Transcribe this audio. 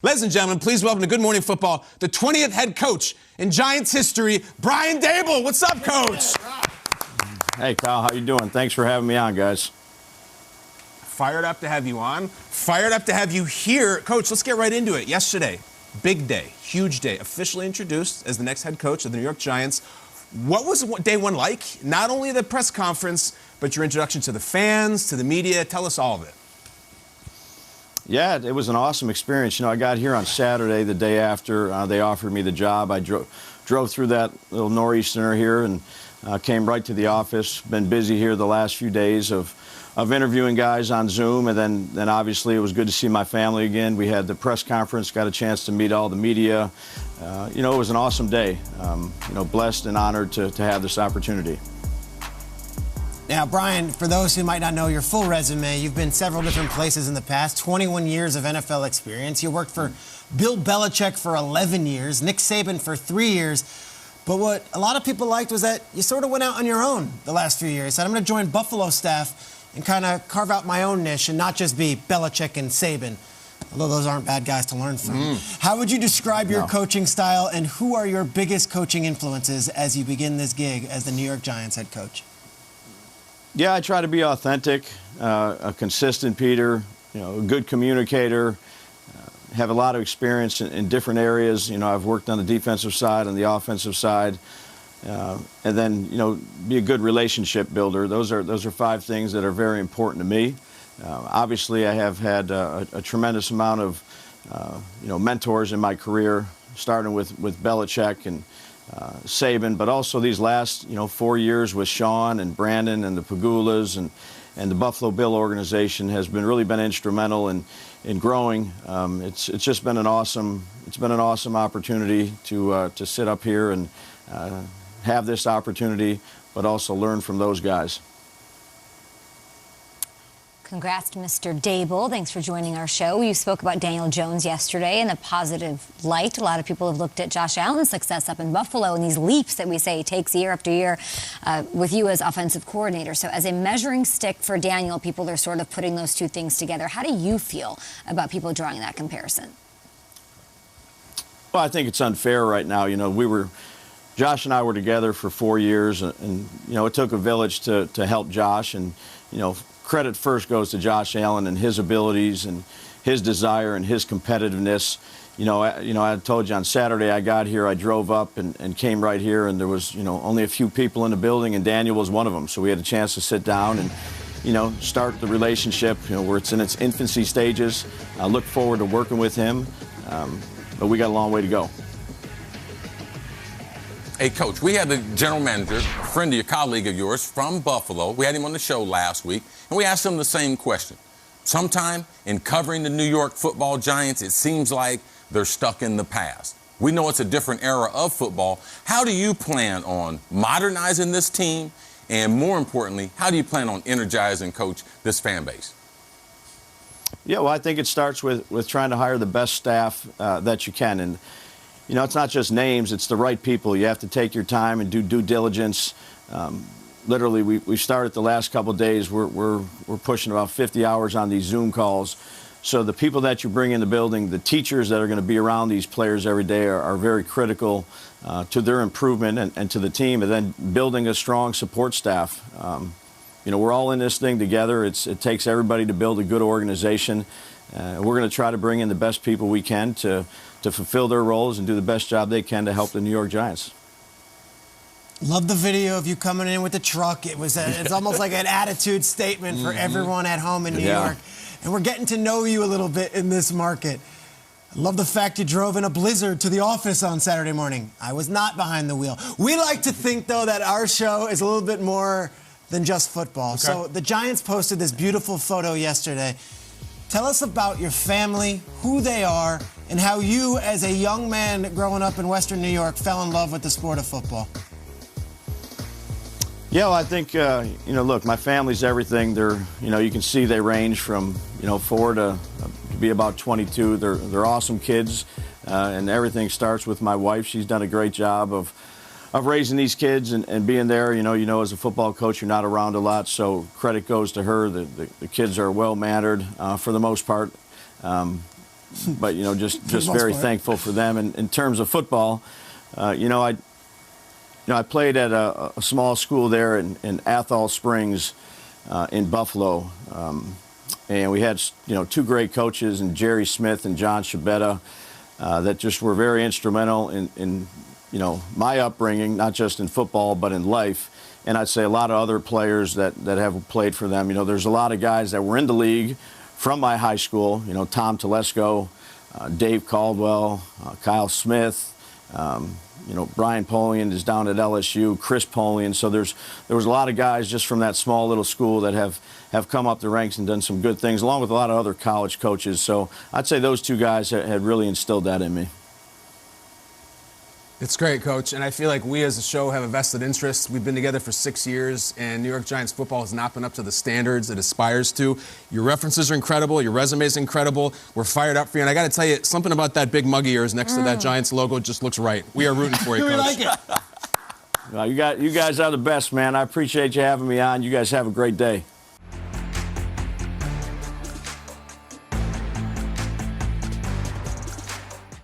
Ladies and gentlemen, please welcome to Good Morning Football, the 20th head coach in Giants history, Brian Daboll. What's up, Coach? Hey, Kyle, how you doing? Thanks for having me on, guys. Fired up to have you on. Fired up to have you here. Coach, let's get right into it. Yesterday, big day, huge day, officially introduced as the next head coach of the New York Giants. What was day one like? Not only the press conference, but your introduction to the fans, to the media. Tell us all of it. Yeah, it was an awesome experience. You know, I got here on Saturday, the day after they offered me the job. I drove through that little nor'easter here and came right to the office. Been busy here the last few days of interviewing guys on Zoom, and then obviously it was good to see my family again. We had the press conference, got a chance to meet all the media. You know, it was an awesome day. You know, blessed and honored to have this opportunity. Now, Brian, for those who might not know your full resume, you've been several different places in the past, 21 years of NFL experience. You worked for Bill Belichick for 11 years, Nick Saban for 3 years. But what a lot of people liked was that you sort of went out on your own the last few years. Said, I'm going to join Buffalo staff and kind of carve out my own niche and not just be Belichick and Saban, although those aren't bad guys to learn from. How would you describe your coaching style, and who are your biggest coaching influences as you begin this gig as the New York Giants head coach? Yeah, I try to be authentic, a consistent Peter, you know, a good communicator, have a lot of experience in different areas. You know, I've worked on the defensive side, on the offensive side, and then, you know, be a good relationship builder. Those are 5 things that are very important to me. Obviously, I have had a tremendous amount of, you know, mentors in my career, starting with Belichick and Saban, but also these last, you know, 4 years with Sean and Brandon and the Pagulas and the Buffalo Bill organization has really been instrumental in growing. It's just been an awesome opportunity to sit up here and have this opportunity, but also learn from those guys. Congrats to Mr. Daboll. Thanks for joining our show. You spoke about Daniel Jones yesterday in a positive light. A lot of people have looked at Josh Allen's success up in Buffalo and these leaps that we say he takes year after year with you as offensive coordinator. So as a measuring stick for Daniel, people are sort of putting those two things together. How do you feel about people drawing that comparison? Well, I think it's unfair right now. You know, Josh and I were together for 4 years, and you know, it took a village to help Josh, and you know, credit first goes to Josh Allen and his abilities and his desire and his competitiveness. You know, I told you on Saturday I got here, I drove up and came right here, and there was, you know, only a few people in the building, and Daniel was one of them. So we had a chance to sit down and, you know, start the relationship, you know, where it's in its infancy stages. I look forward to working with him, but we got a long way to go. Hey, Coach, we had the general manager, a friend of your colleague of yours from Buffalo. We had him on the show last week, and we asked him the same question. Sometime in covering the New York Football Giants, it seems like they're stuck in the past. We know it's a different era of football. How do you plan on modernizing this team? And more importantly, how do you plan on energizing, Coach, this fan base? Yeah, well, I think it starts with trying to hire the best staff that you can. And you know, it's not just names, it's the right people. You have to take your time and do due diligence. Literally, we started the last couple of days. We're pushing about 50 hours on these Zoom calls. So the people that you bring in the building, the teachers that are going to be around these players every day are very critical to their improvement and to the team. And then building a strong support staff. You know, we're all in this thing together. It takes everybody to build a good organization. We're going to try to bring in the best people we can to fulfill their roles and do the best job they can to help the New York Giants. Love the video of you coming in with the truck. It's almost like an attitude statement for everyone at home in New York. And we're getting to know you a little bit in this market. I love the fact you drove in a blizzard to the office on Saturday morning. I was not behind the wheel. We like to think, though, that our show is a little bit more than just football. Okay. So the Giants posted this beautiful photo yesterday. Tell us about your family, who they are, and how you, as a young man growing up in Western New York, fell in love with the sport of football. Yeah, well, I think, you know, look, my family's everything. They're, you know, you can see they range from, you know, 4 to be about 22. They're awesome kids, and everything starts with my wife. She's done a great job of raising these kids and being there. You know, as a football coach, you're not around a lot, so credit goes to her. The kids are well-mannered for the most part. but just very thankful for them. And in terms of football, I played at a small school there in Athol Springs in Buffalo, and we had two great coaches, and Jerry Smith and John Shabetta, that just were very instrumental in my upbringing, not just in football but in life. And I'd say a lot of other players that have played for them. There's a lot of guys that were in the league from my high school. Tom Telesco, Dave Caldwell, Kyle Smith. Brian Polian is down at LSU, Chris Polian. So there was a lot of guys just from that small little school that have come up the ranks and done some good things, along with a lot of other college coaches. So I'd say those two guys had really instilled that in me. It's great, Coach, and I feel like we as a show have a vested interest. We've been together for 6 years, and New York Giants football has not been up to the standards it aspires to. Your references are incredible. Your resume is incredible. We're fired up for you, and I got to tell you, something about that big mug of yours next to that Giants logo just looks right. We are rooting for you, Coach. We like it. Well, you guys are the best, man. I appreciate you having me on. You guys have a great day.